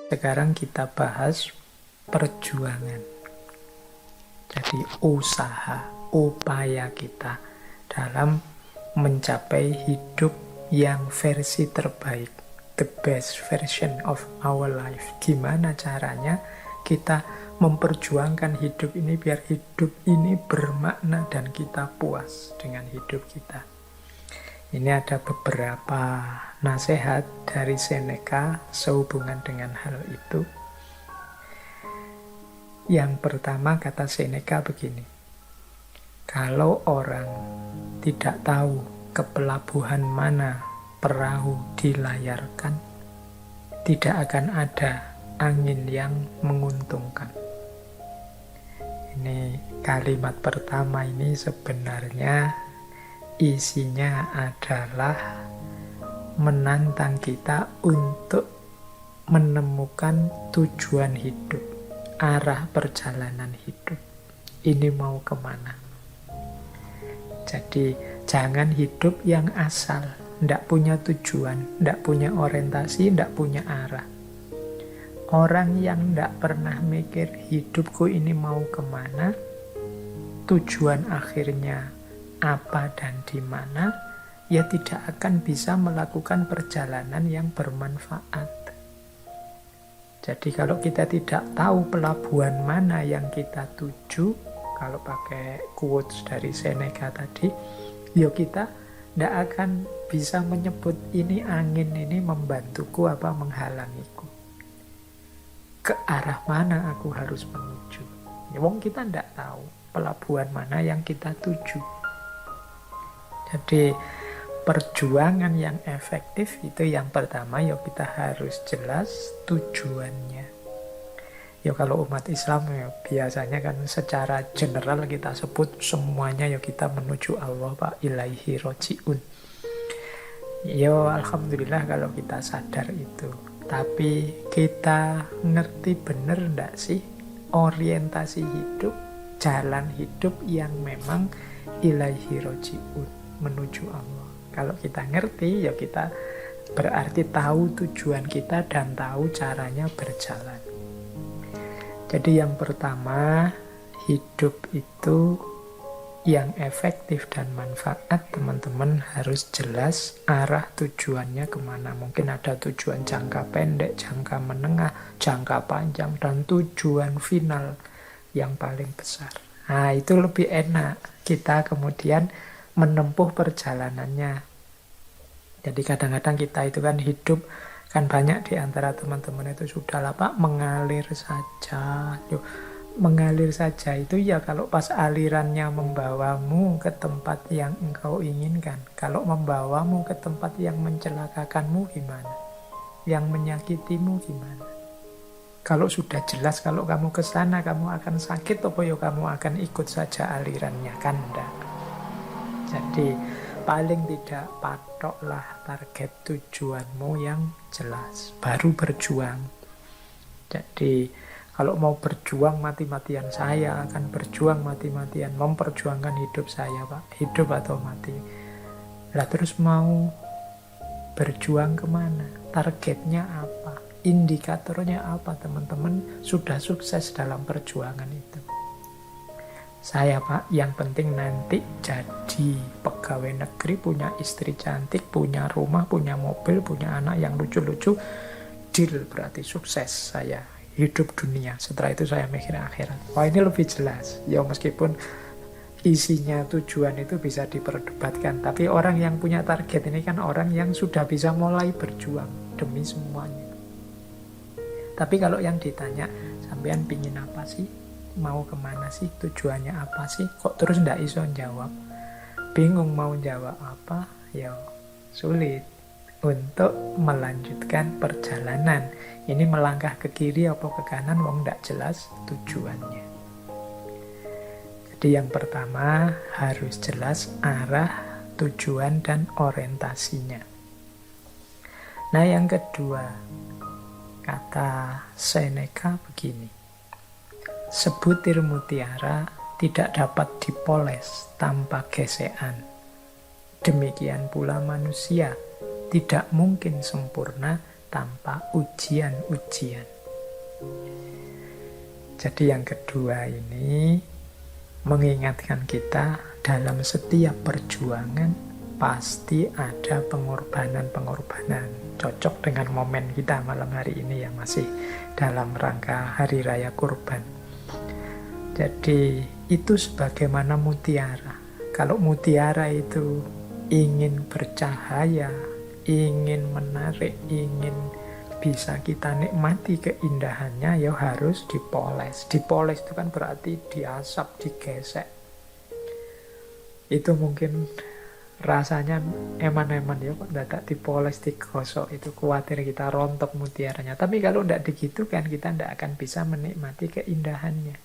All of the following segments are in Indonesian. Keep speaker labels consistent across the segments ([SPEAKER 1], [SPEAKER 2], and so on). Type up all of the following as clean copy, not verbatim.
[SPEAKER 1] Sekarang kita bahas perjuangan. Jadi usaha, upaya kita dalam mencapai hidup yang versi terbaik, the best version of our life. Gimana caranya kita memperjuangkan hidup ini biar hidup ini bermakna dan kita puas dengan hidup kita. Ini ada beberapa nasihat dari Seneca sehubungan dengan hal itu. Yang pertama kata Seneca begini, kalau orang tidak tahu ke pelabuhan mana perahu dilayarkan, tidak akan ada angin yang menguntungkan. Ini kalimat pertama ini sebenarnya isinya adalah menantang kita untuk menemukan tujuan hidup, arah perjalanan hidup. Ini mau kemana? Jadi jangan hidup yang asal, tidak punya tujuan, tidak punya orientasi, tidak punya arah. Orang yang tidak pernah mikir hidupku ini mau kemana, tujuan akhirnya apa dan di mana, ya tidak akan bisa melakukan perjalanan yang bermanfaat. Jadi kalau kita tidak tahu pelabuhan mana yang kita tuju, kalau pakai quotes dari Seneca tadi, ya kita tidak akan bisa menyebut ini angin ini membantuku apa menghalangiku. Ke arah mana aku harus menuju? Ya wong kita tidak tahu pelabuhan mana yang kita tuju. Jadi perjuangan yang efektif itu yang pertama, ya kita harus jelas tujuannya. Ya kalau umat Islam ya biasanya kan secara general kita sebut semuanya ya kita menuju Allah, Pak, ilaihi roji'un. Ya alhamdulillah kalau kita sadar itu. Tapi kita ngerti bener enggak sih orientasi hidup, jalan hidup yang memang ilaihi roji'un, menuju Allah. Kalau kita ngerti, ya kita berarti tahu tujuan kita dan tahu caranya berjalan. Jadi yang pertama, hidup itu yang efektif dan manfaat, teman-teman harus jelas arah tujuannya kemana. Mungkin ada tujuan jangka pendek, jangka menengah, jangka panjang, dan tujuan final yang paling besar. Nah, itu lebih enak kita kemudian menempuh perjalanannya. Jadi kadang-kadang kita itu kan hidup, kan banyak di antara teman-teman itu sudahlah Pak, mengalir saja. Yuk, mengalir saja itu ya kalau pas alirannya membawamu ke tempat yang engkau inginkan. Kalau membawamu ke tempat yang mencelakakanmu gimana? Yang menyakitimu gimana? Kalau sudah jelas kalau kamu ke sana kamu akan sakit, apa ya kamu akan ikut saja alirannya, kan enggak? Jadi paling tidak patoklah target tujuanmu yang jelas, baru berjuang. Jadi kalau mau berjuang mati-matian, saya akan berjuang mati-matian memperjuangkan hidup saya, Pak, hidup atau mati. Lah terus mau berjuang kemana? Targetnya apa? Indikatornya apa, teman-teman sudah sukses dalam perjuangan itu? Saya, Pak, yang penting nanti jadi pegawai negeri, punya istri cantik, punya rumah, punya mobil, punya anak yang lucu-lucu, deal, berarti sukses saya hidup dunia. Setelah itu saya mikir akhirat. Wah, ini lebih jelas. Ya meskipun isinya tujuan itu bisa diperdebatkan, tapi orang yang punya target ini kan orang yang sudah bisa mulai berjuang demi semuanya. Tapi kalau yang ditanya, sampean pingin apa sih? Mau kemana sih? Tujuannya apa sih? Kok terus ndak iso jawab? Bingung mau jawab apa? Ya sulit untuk melanjutkan perjalanan. Ini melangkah ke kiri apa ke kanan, wong ndak jelas tujuannya. Jadi yang pertama harus jelas arah, tujuan, dan orientasinya. Nah yang kedua, kata Seneca begini, sebutir mutiara tidak dapat dipoles tanpa gesekan. Demikian pula manusia tidak mungkin sempurna tanpa ujian-ujian. Jadi yang kedua ini mengingatkan kita dalam setiap perjuangan pasti ada pengorbanan-pengorbanan. Cocok dengan momen kita malam hari ini yang masih dalam rangka Hari Raya Kurban. Jadi itu sebagaimana mutiara. Kalau mutiara itu ingin bercahaya, ingin menarik, ingin bisa kita nikmati keindahannya, ya harus dipoles. Dipoles itu kan berarti diasap, digesek. Itu mungkin rasanya eman-eman ya, kok tidak dipoles, digosok, itu khawatir kita rontok mutiaranya. Tapi kalau tidak digitukan, kita tidak akan bisa menikmati keindahannya.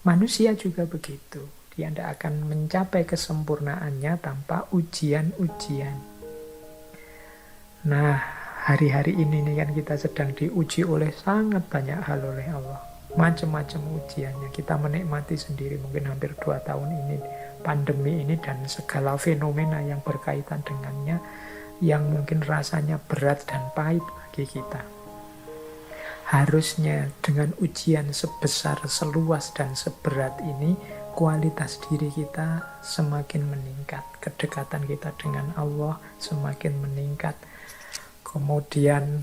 [SPEAKER 1] Manusia juga begitu, dia tidak akan mencapai kesempurnaannya tanpa ujian-ujian. Nah, hari-hari ini nih kan kita sedang diuji oleh sangat banyak hal oleh Allah. Macam-macam ujiannya, kita menikmati sendiri mungkin hampir 2 tahun ini, pandemi ini dan segala fenomena yang berkaitan dengannya, yang mungkin rasanya berat dan pahit bagi kita. Harusnya dengan ujian sebesar, seluas, dan seberat ini, kualitas diri kita semakin meningkat. Kedekatan kita dengan Allah semakin meningkat. Kemudian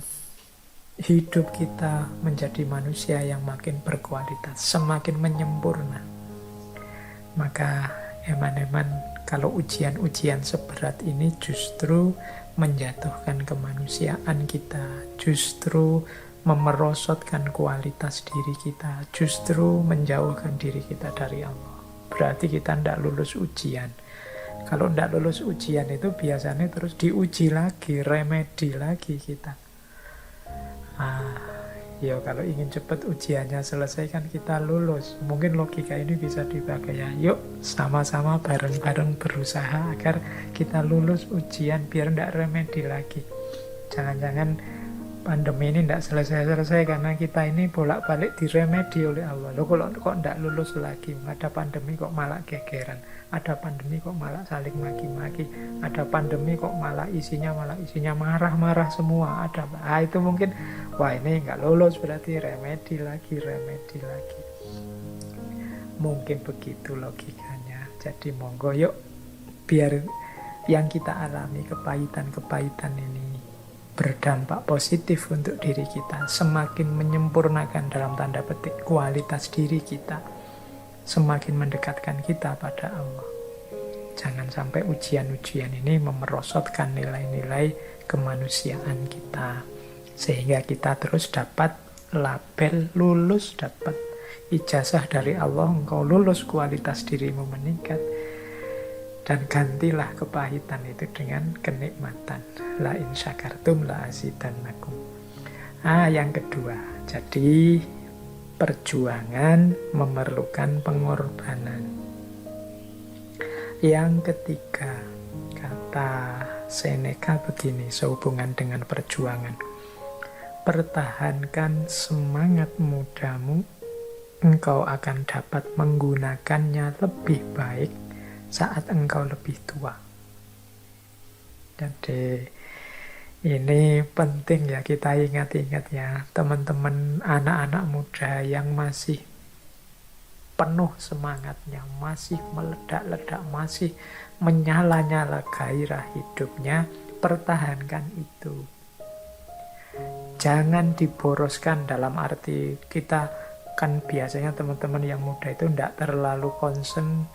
[SPEAKER 1] hidup kita menjadi manusia yang makin berkualitas, semakin menyempurna. Maka eman-eman kalau ujian-ujian seberat ini justru menjatuhkan kemanusiaan kita, justru memerosotkan kualitas diri kita, justru menjauhkan diri kita dari Allah. Berarti kita tidak lulus ujian. Kalau tidak lulus ujian itu biasanya terus diuji lagi, remedi lagi kita. Ya kalau ingin cepat ujiannya selesai kan kita lulus. Mungkin logika ini bisa dipakai ya. Yuk sama-sama bareng-bareng berusaha agar kita lulus ujian biar tidak remedi lagi. Jangan-jangan pandemi ini tidak selesai-selesai karena kita ini bolak-balik diremedi oleh Allah. Loh kok tidak lulus lagi? Ada pandemi kok malah gegeran. Ada pandemi kok malah saling maki-maki. Ada pandemi kok malah isinya marah-marah semua. Itu mungkin, wah ini nggak lulus berarti remedi lagi. Mungkin begitu logikanya. Jadi monggo yuk, biar yang kita alami kepahitan-kepahitan ini berdampak positif untuk diri kita, semakin menyempurnakan dalam tanda petik kualitas diri kita, semakin mendekatkan kita pada Allah. Jangan sampai ujian-ujian ini memerosotkan nilai-nilai kemanusiaan kita, sehingga kita terus dapat label lulus, dapat ijazah dari Allah, engkau lulus, kualitas dirimu meningkat. Dan gantilah kepahitan itu dengan kenikmatan. La in syakartum la azidannakum. Yang kedua, jadi perjuangan memerlukan pengorbanan. Yang ketiga, kata Seneca begini sehubungan dengan perjuangan. Pertahankan semangat mudamu, engkau akan dapat menggunakannya lebih baik saat engkau lebih tua. Jadi ini penting ya kita ingat-ingat ya teman-teman anak-anak muda yang masih penuh semangatnya, masih meledak-ledak, masih menyala-nyala gairah hidupnya, pertahankan itu. Jangan diboroskan, dalam arti kita kan biasanya teman-teman yang muda itu tidak terlalu concern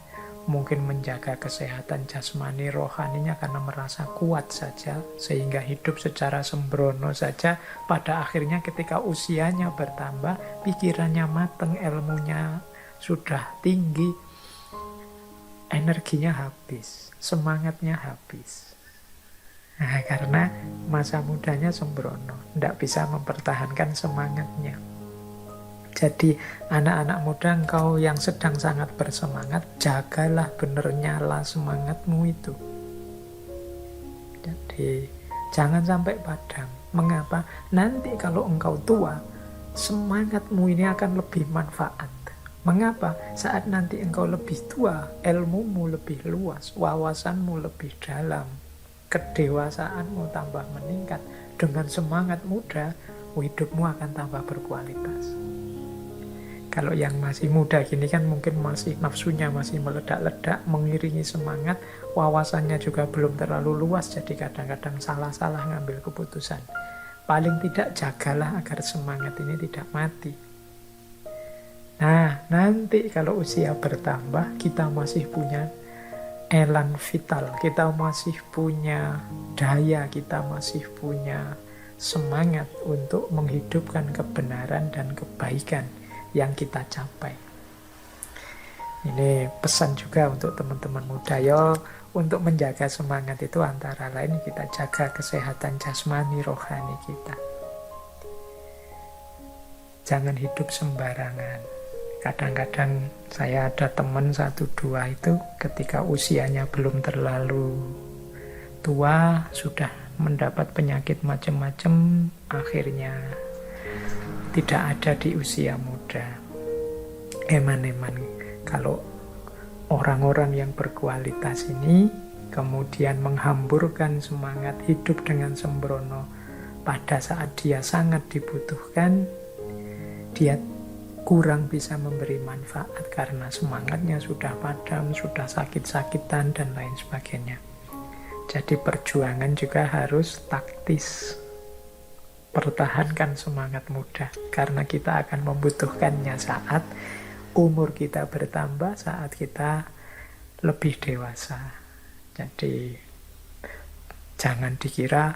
[SPEAKER 1] mungkin menjaga kesehatan jasmani rohaninya karena merasa kuat saja, sehingga hidup secara sembrono saja. Pada akhirnya ketika usianya bertambah, pikirannya mateng, ilmunya sudah tinggi, energinya habis, semangatnya habis. Karena masa mudanya sembrono, tidak bisa mempertahankan semangatnya. Jadi anak-anak muda, engkau yang sedang sangat bersemangat, jagalah benar nyala semangatmu itu. Jadi jangan sampai padam. Mengapa? Nanti kalau engkau tua, semangatmu ini akan lebih manfaat. Mengapa? Saat nanti engkau lebih tua, ilmumu lebih luas, wawasanmu lebih dalam, kedewasaanmu tambah meningkat. Dengan semangat muda, hidupmu akan tambah berkualitas. Kalau yang masih muda gini kan mungkin masih nafsunya masih meledak-ledak, mengiringi semangat, wawasannya juga belum terlalu luas, jadi kadang-kadang salah-salah ngambil keputusan. Paling tidak jagalah agar semangat ini tidak mati. Nah, nanti kalau usia bertambah, kita masih punya elan vital, kita masih punya daya, kita masih punya semangat untuk menghidupkan kebenaran dan kebaikan yang kita capai. Ini pesan juga untuk teman-teman muda, untuk menjaga semangat itu antara lain kita jaga kesehatan jasmani rohani kita. Jangan hidup sembarangan. Kadang-kadang saya ada teman 1-2 itu ketika usianya belum terlalu tua, sudah mendapat penyakit macam-macam, akhirnya tidak ada di usia muda. Eman-eman kalau orang-orang yang berkualitas ini kemudian menghamburkan semangat hidup dengan sembrono pada saat dia sangat dibutuhkan, dia kurang bisa memberi manfaat karena semangatnya sudah padam, sudah sakit-sakitan dan lain sebagainya. Jadi perjuangan juga harus taktis. Pertahankan semangat muda karena kita akan membutuhkannya saat umur kita bertambah, saat kita lebih dewasa. Jadi jangan dikira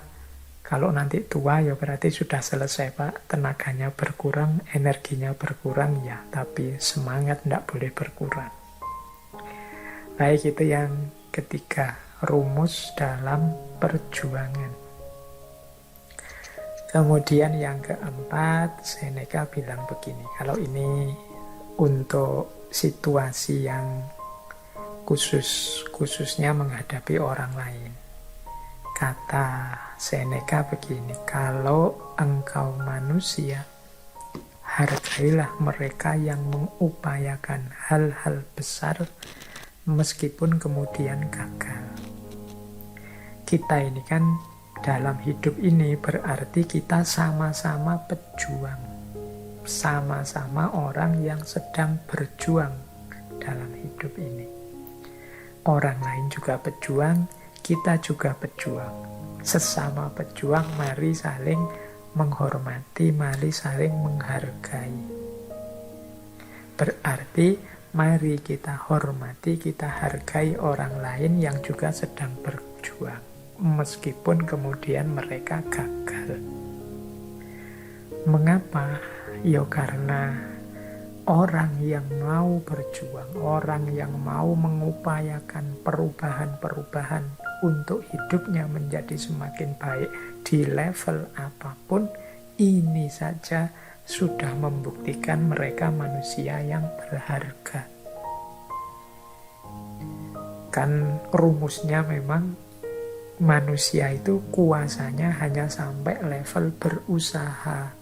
[SPEAKER 1] kalau nanti tua ya berarti sudah selesai Pak, tenaganya berkurang, energinya berkurang ya, tapi semangat tidak boleh berkurang. Baik, itu yang ketiga, rumus dalam perjuangan. Kemudian yang keempat, Seneca bilang begini, kalau ini untuk situasi yang khususnya menghadapi orang lain. Kata Seneca begini, kalau engkau manusia, hargailah mereka yang mengupayakan hal-hal besar meskipun kemudian gagal. Kita ini kan dalam hidup ini berarti kita sama-sama pejuang, sama-sama orang yang sedang berjuang dalam hidup ini. Orang lain juga pejuang, kita juga pejuang. Sesama pejuang, mari saling menghormati, mari saling menghargai. Berarti mari kita hormati, kita hargai orang lain yang juga sedang berjuang, meskipun kemudian mereka gagal. Mengapa? Ya karena orang yang mau berjuang, orang yang mau mengupayakan perubahan-perubahan untuk hidupnya menjadi semakin baik di level apapun, ini saja sudah membuktikan mereka manusia yang berharga. Kan rumusnya memang manusia itu kuasanya hanya sampai level berusaha.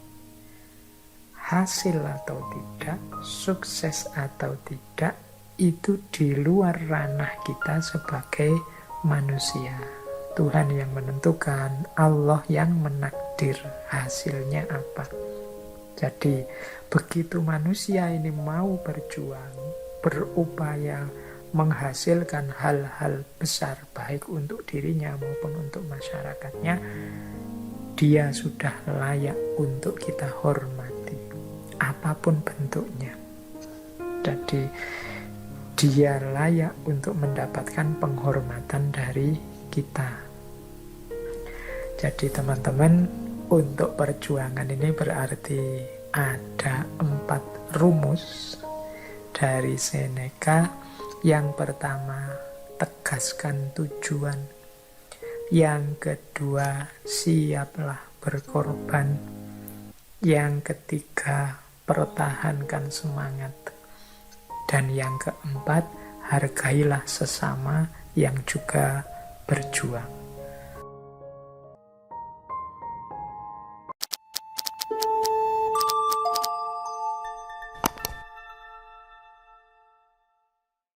[SPEAKER 1] Hasil atau tidak, sukses atau tidak, itu di luar ranah kita sebagai manusia. Tuhan yang menentukan, Allah yang menakdir hasilnya apa. Jadi begitu manusia ini mau berjuang, berupaya menghasilkan hal-hal besar baik untuk dirinya maupun untuk masyarakatnya, dia sudah layak untuk kita hormati apapun bentuknya. Jadi dia layak untuk mendapatkan penghormatan dari kita. Jadi teman-teman, untuk perjuangan ini berarti ada 4 rumus dari Seneca. Yang pertama, tegaskan tujuan. Yang kedua, siaplah berkorban. Yang ketiga, pertahankan semangat. Dan yang keempat, hargailah sesama yang juga berjuang.